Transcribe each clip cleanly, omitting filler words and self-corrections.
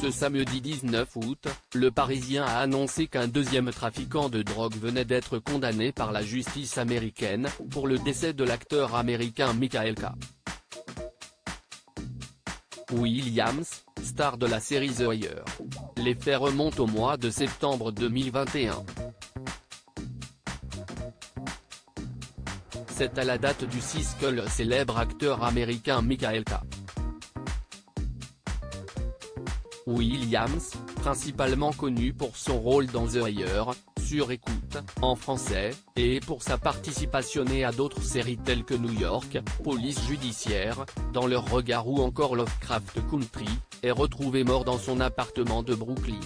Ce samedi 19 août, le Parisien a annoncé qu'un deuxième trafiquant de drogue venait d'être condamné par la justice américaine, pour le décès de l'acteur américain Michael K. Williams, star de la série The Wire. Les faits remontent au mois de septembre 2021. C'est à la date du 6 que le célèbre acteur américain Michael K. Williams, principalement connu pour son rôle dans The Wire, Sur écoute, en français, et pour sa participation à d'autres séries telles que New York, Police judiciaire, Dans leur regard ou encore Lovecraft Country, est retrouvé mort dans son appartement de Brooklyn.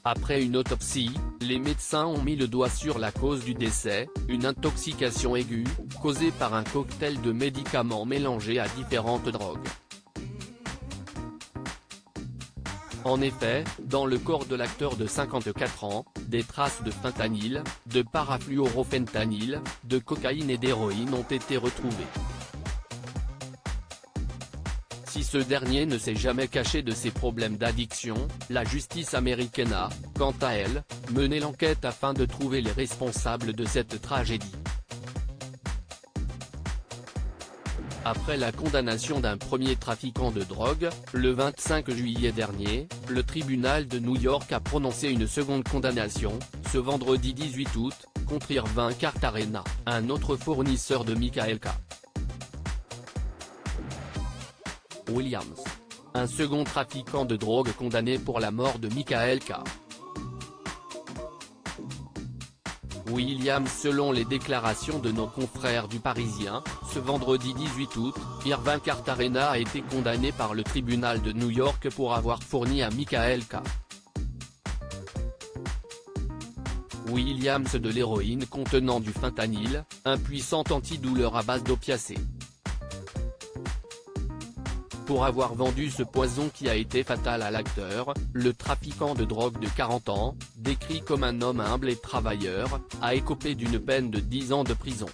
Après une autopsie, les médecins ont mis le doigt sur la cause du décès, une intoxication aiguë, causée par un cocktail de médicaments mélangés à différentes drogues. En effet, dans le corps de l'acteur de 54 ans, des traces de fentanyl, de parafluorofentanyl, de cocaïne et d'héroïne ont été retrouvées. Si ce dernier ne s'est jamais caché de ses problèmes d'addiction, la justice américaine a, quant à elle, mené l'enquête afin de trouver les responsables de cette tragédie. Après la condamnation d'un premier trafiquant de drogue, le 25 juillet dernier, le tribunal de New York a prononcé une seconde condamnation, ce vendredi 18 août, contre Irving Cartagena, un autre fournisseur de Michael K. Williams. Un second trafiquant de drogue condamné pour la mort de Michael K. Williams. Selon les déclarations de nos confrères du Parisien, ce vendredi 18 août, Irving Cartagena a été condamné par le tribunal de New York pour avoir fourni à Michael K. Williams de l'héroïne contenant du fentanyl, un puissant antidouleur à base d'opiacés. Pour avoir vendu ce poison qui a été fatal à l'acteur, le trafiquant de drogue de 40 ans, décrit comme un homme humble et travailleur, a écopé d'une peine de 10 ans de prison.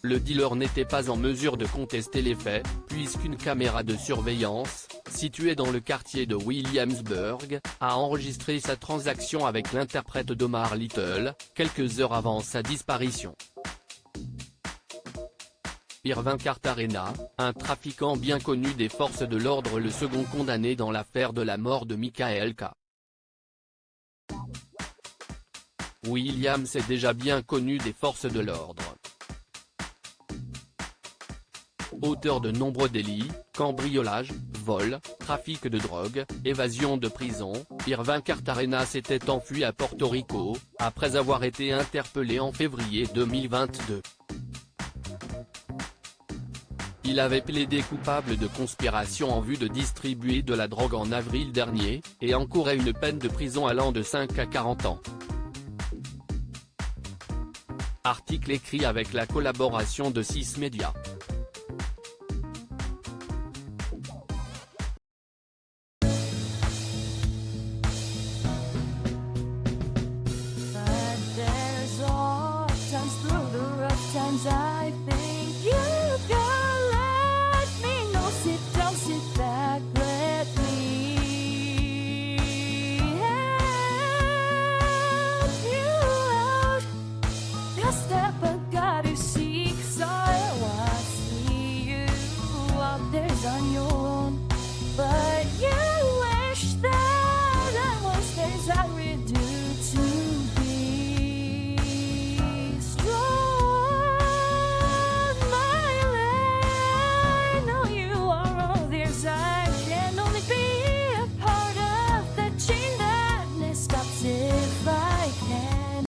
Le dealer n'était pas en mesure de contester les faits, puisqu'une caméra de surveillance, située dans le quartier de Williamsburg, a enregistré sa transaction avec l'interprète d'Omar Little, quelques heures avant sa disparition. Irving Cartagena, un trafiquant bien connu des forces de l'ordre, le second condamné dans l'affaire de la mort de Michael K. Williams est déjà bien connu des forces de l'ordre. Auteur de nombreux délits, cambriolage, vol, trafic de drogue, évasion de prison, Irving Cartagena s'était enfui à Porto Rico, après avoir été interpellé en février 2022. Il avait plaidé coupable de conspiration en vue de distribuer de la drogue en avril dernier, et encourait une peine de prison allant de 5 à 40 ans. Article écrit avec la collaboration de 6 médias.